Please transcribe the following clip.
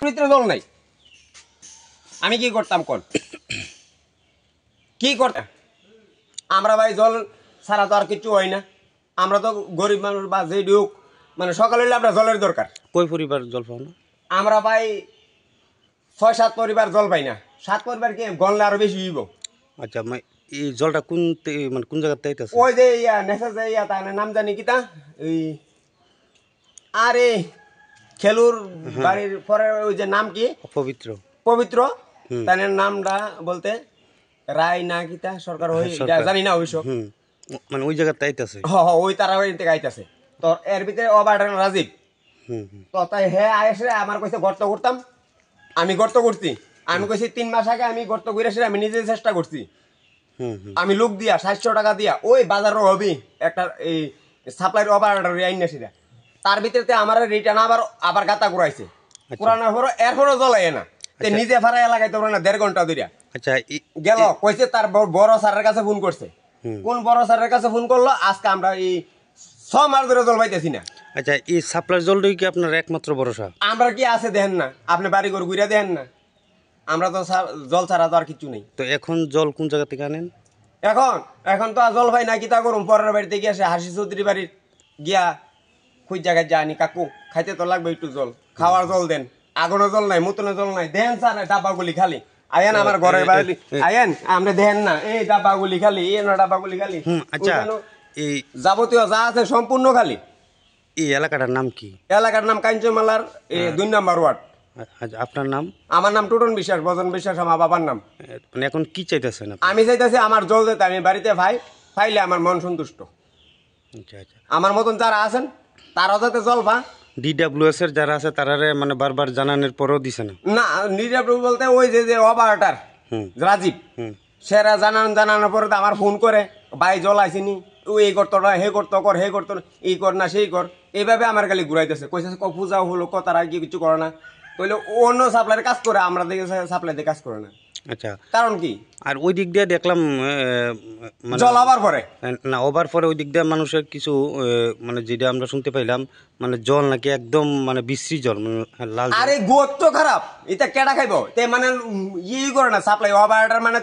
ভিতরে জল নাই, আমি কি করতাম কোন কি করতাম? আমরা ভাই জল ছাড়া তো আর কিছু হয় না। আমরা তো গরিব মানুষ বা যে হোক, মানে সকালে হইলে আমরা জলের দরকার। কই পরিবার জল পাও না? আমরা ভাই ৬-৭ পরিবার জল পাই না। ৭ পরিবার কি গনলে আরো বেশি হইব। আচ্ছা, এই জলটা মানে কোন জায়গাতে আইতাছে? ওই যে নেশা যে তার নাম জানি কিতা, ওই আরে খেলুর বাড়ির পরে ওই যে নাম কি পবিত্র পবিত্র, তার নামটা বলতে রায় না কিতা সরকার হই জানি না ওইসব। মানে ওই জায়গাতে আইতাছে। ওই তারা ওই থেকে আইতাছে। তো এর ভিতরে অবাডার রাজীব, তো তাই হে আইসে আমার কইছে গর্ত করতাম, আমি গর্ত করছি। আমি কইছি 3 মাস আগে আমি গর্ত করে আমি নিজে চেষ্টা করছি। আমি লোক দিয়া 700 টাকা দিয়া ওই বাজারও হবি একটা এই সাপ্লাইয়ের অপারেটর আইন না সেটা, তার ভিতরে আমার রিটার্ন আবার গাতা ঘুরাইছে। পুরানোর পর এরপরও জ্বলাই না, নিজে ফারা এলাকায় তো না 1.5 ঘন্টা ধরে। আচ্ছা, গেল কইছে তার বড় স্যারের কাছে ফোন করছে। কোন বড় স্যারের কাছে ফোন করলো? আজকে আমরা এই 6 মাস ধরে জল পাইতেছি না। আচ্ছা, এই সাপ্লাই জলটাই কি আপনার একমাত্র ভরসা? আমরা কি আছে দেখেন না, আপনি বাড়ি ঘর ঘুরে দেখেন না, আমরা তো জল ছাড়া তো আর কিছু নেই। তো এখন জল কোন জায়গা থেকে আনেন? এখন তো আর জল পাই না, কিতা করুম? পরের বাড়িতে গিয়ে আসে হাসি চৌধুরী বাড়ির গিয়া খুঁজ জায়গায় জানি, কাকু খাইতে তো লাগবে একটু জল, খাওয়ার জল দেন। আগুনের জল নাই, মুতনের জল নাই, দেন স্যার ডাব্বাগুলি খালি। আয়েন আমার ঘরের বাড়ি আয়েন, আমরা দেখেন না এই ডাব্বাগুলি খালি, এই ডাব্বাগুলি খালি। আচ্ছা, এই যাবতীয় যা আছে সম্পূর্ণ খালি। এই এলাকাটার নাম কি? এলাকার নাম কাঞ্চনমালার 2 নম্বর ওয়ার্ড। আচ্ছা, আপনার নাম? আমার নাম টুটন বিশ্বাস, বজন বিশ্বাস আমার বাবার নাম। মানে এখন কি চাইতেছেন? আমি চাইতেছি আমার জল দিতে, আমি বাড়িতে পাইলে আমার মন সন্তুষ্ট। আচ্ছা আচ্ছা, আমার মতন যারা আছেন তারাও যাতে জল পা। DWS এর যারা আছে তারারে মানে বারবার জানানোর পরেও দিছে না? না, নিরাপদ বলতে ওই যে অপারেটর রাজীব, সেরা জানানোর পরে তো আমার ফোন করে, ভাই জল আইসিনি, তুই এই করতো না, হে করতো কর, হে করতো না, এই কর না সেই কর, এইভাবে আমার খালি ঘুরাইতেছে। কইছে পূজা হলো তারা কি কিছু করে না, কইলে অন্য সাপ্লাইয়ের কাজ করে, আমরা দেখে সাপ্লাই দিয়ে কাজ করে না। আচ্ছা, কারণ কি? আর ওই দিক দিয়ে দেখলাম জল আবার পরে না, ওভার পরে ওই দিক দিয়ে মানুষের কিছু মানে যেটা আমরা শুনতে পাইলাম, মানে জল নাকি একদম মানে বিশ্রী জল, মানে লাল। আরে গোত তো খারাপ, এটা কেডা খাইব? তে মানে ই করে না সাপ্লাই অপারেটর, মানে